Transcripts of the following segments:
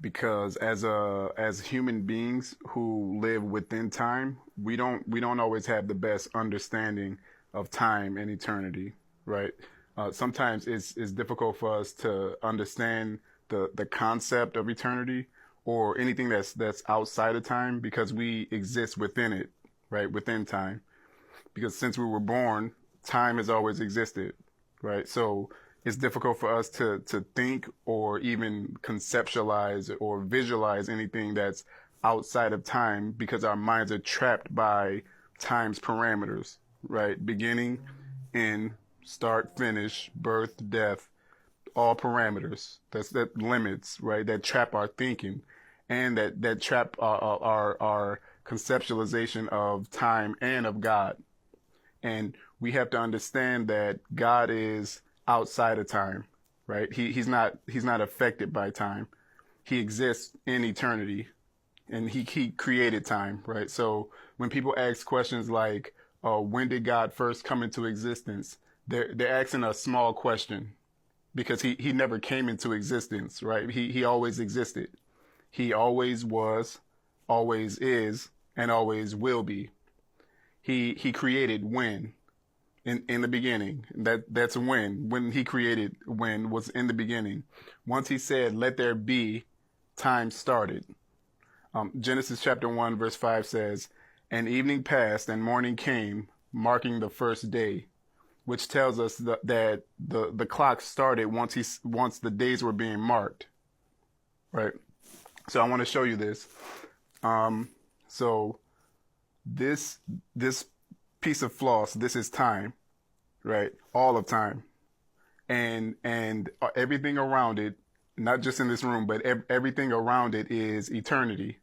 because as human beings who live within time, we don't always have the best understanding of time and eternity, right? Sometimes it's difficult for us to understand the concept of eternity or anything that's outside of time because we exist within it, right? Within time. Because since we were born, time has always existed, right? So it's difficult for us to think or even conceptualize or visualize anything that's outside of time because our minds are trapped by time's parameters, right? Beginning, end, start, finish, birth, death, all parameters. That limits, right? That trap our thinking and that trap our conceptualization of time and of God. And we have to understand that God is outside of time, right? He's not affected by time. He exists in eternity, and he created time, right? So when people ask questions like, when did God first come into existence? They're asking a small question because he never came into existence, right? He always existed. He always was, always is, and always will be. He created when in the beginning. That's when he created when was in the beginning. Once he said, "Let there be," time started. Genesis chapter 1 verse 5 says, "And evening passed and morning came, marking the first day," which tells us that the clock started once the days were being marked, right? So I want to show you this. So this piece of floss, this is time, right? All of time, and everything around it, not just in this room, but everything around it is eternity.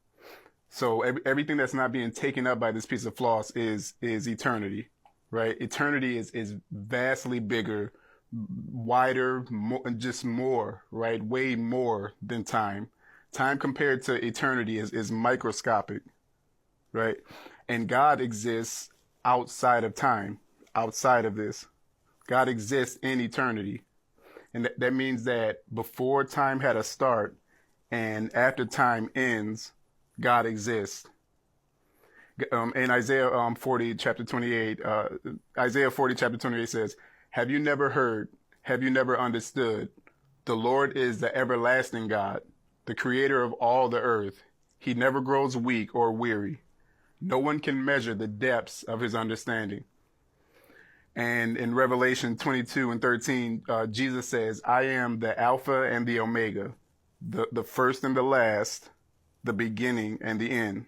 So everything that's not being taken up by this piece of floss is eternity, right? Eternity is vastly bigger, wider, just more, right? Way more than time. Time compared to eternity is microscopic, right? And God exists outside of time, outside of this. God exists in eternity. And that means that before time had a start and after time ends, God exists. In Isaiah 40, chapter 28, Isaiah 40, chapter 28 says, "Have you never heard? Have you never understood? The Lord is the everlasting God, the creator of all the earth. He never grows weak or weary. No one can measure the depths of his understanding." And in Revelation 22 and 13, Jesus says, "I am the Alpha and the Omega, the first and the last, the beginning and the end."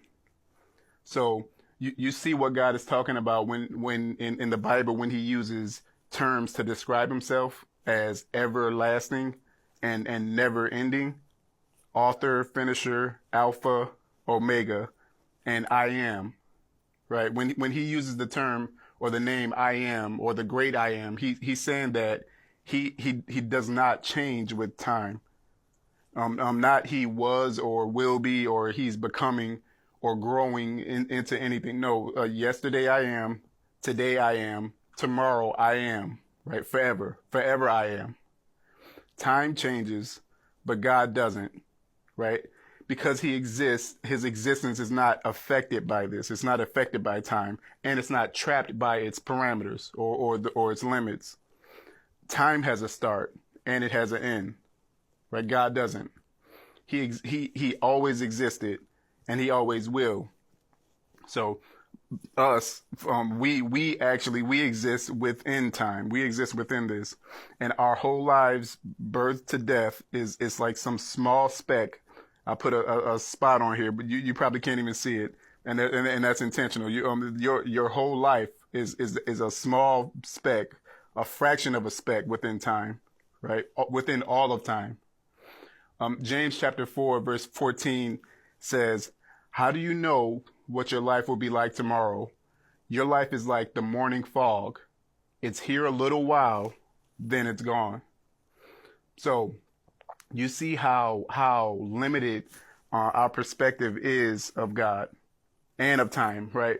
So you see what God is talking about when in the Bible, when he uses terms to describe himself as everlasting and never ending, author, finisher, Alpha, Omega, and I am, right? When he uses the term or the name I am or the great I am, he's saying that he does not change with time. Not he was or will be or he's becoming or growing into anything. No, yesterday I am, today I am, tomorrow I am, right? Forever I am. Time changes, but God doesn't, right? Because he exists, his existence is not affected by this. It's not affected by time, and it's not trapped by its parameters or its limits. Time has a start and it has an end, right? God doesn't. He always existed, and he always will. So us, we exist within time. We exist within this, and our whole lives, birth to death, is like some small speck. I put a spot on here, but you probably can't even see it, and that's intentional. Your whole life is a small speck, a fraction of a speck within time, right? Within all of time. James chapter 4 verse 14 says, "How do you know what your life will be like tomorrow? Your life is like the morning fog. It's here a little while, then it's gone." So you see how limited our perspective is of God and of time, right?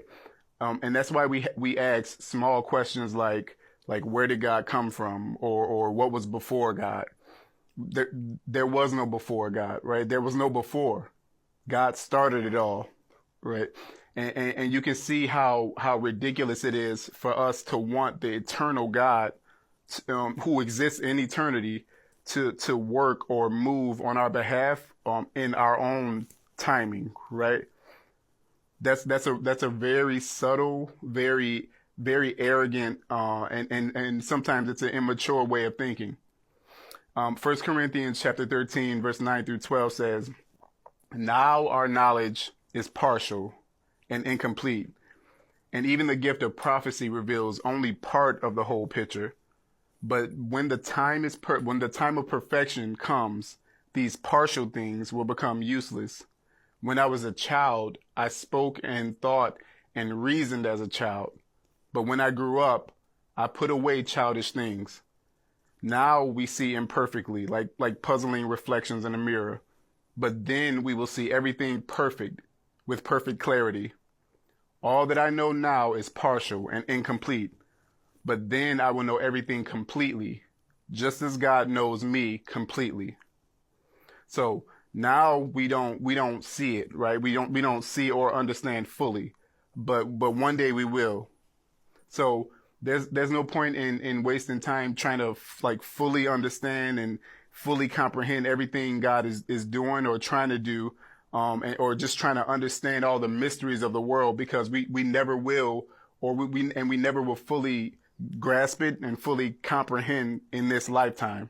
And that's why we ask small questions like where did God come from, or what was before God? there, there was no before God, right? There was no before. God started it all, right? And you can see how ridiculous it is for us to want the eternal God, who exists in eternity, to work or move on our behalf, in our own timing, right? That's a very subtle, very arrogant, and sometimes it's an immature way of thinking. 1 Corinthians chapter 13, verse 9 through 12 says, "Now our knowledge is partial and incomplete, and even the gift of prophecy reveals only part of the whole picture. But when the time of perfection comes, these partial things will become useless. When I was a child, I spoke and thought and reasoned as a child. But when I grew up, I put away childish things. Now we see imperfectly, like puzzling reflections in a mirror. But then we will see everything perfect, with perfect clarity. All that I know now is partial and incomplete. But then I will know everything completely, just as God knows me completely." So now we don't see it, right? We don't see or understand fully, but one day we will. So there's no point in wasting time trying to like fully understand and fully comprehend everything God is doing or trying to do, or just trying to understand all the mysteries of the world, because we never will, or we never will fully grasp it and fully comprehend in this lifetime.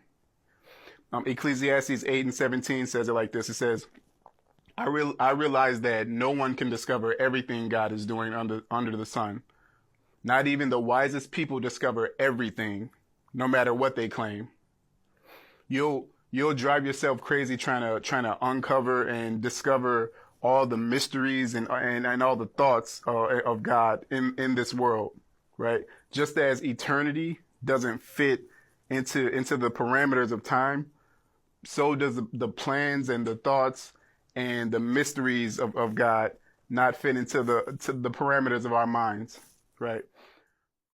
Ecclesiastes 8:17 says it like this. It says, I realize that no one can discover everything God is doing under the sun. Not even the wisest people discover everything, no matter what they claim. You'll drive yourself crazy trying to uncover and discover all the mysteries and all the thoughts of God in this world, right? Just as eternity doesn't fit into the parameters of time, so does the plans and the thoughts and the mysteries of God not fit into the parameters of our minds, right?